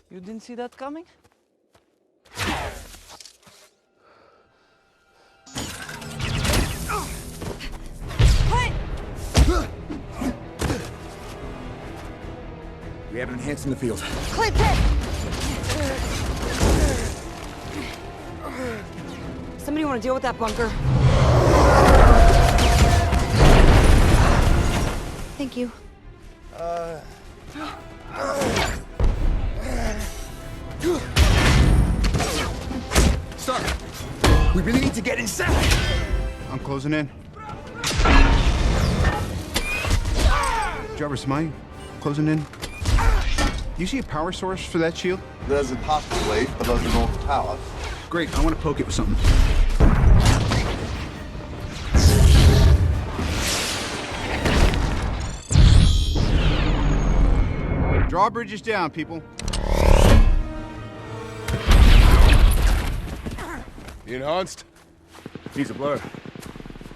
You didn't see that coming? We have an enhance in the field. Clint! Somebody want to deal with that bunker? Thank you. Stark, we really need to get inside. I'm closing in. Jarvis, am I closing in? You see a power source for that shield? There's a passageway below the North Tower. Great, I want to poke it with something. Drawbridge is down, people. The enhanced? He's a blur.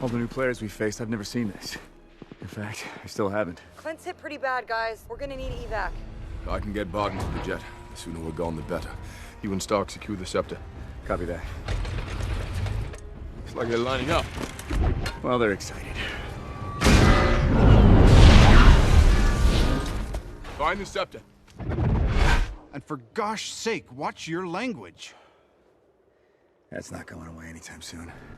All the new players we faced, I've never seen this. In fact, I still haven't. Clint's hit pretty bad, guys. We're gonna need evac. I can get Barton to the jet. The sooner we're gone, the better. You and Stark secure the scepter. Copy that. Looks like they're lining up. Well, they're excited. Find the scepter. And for gosh sake, watch your language. That's not going away anytime soon.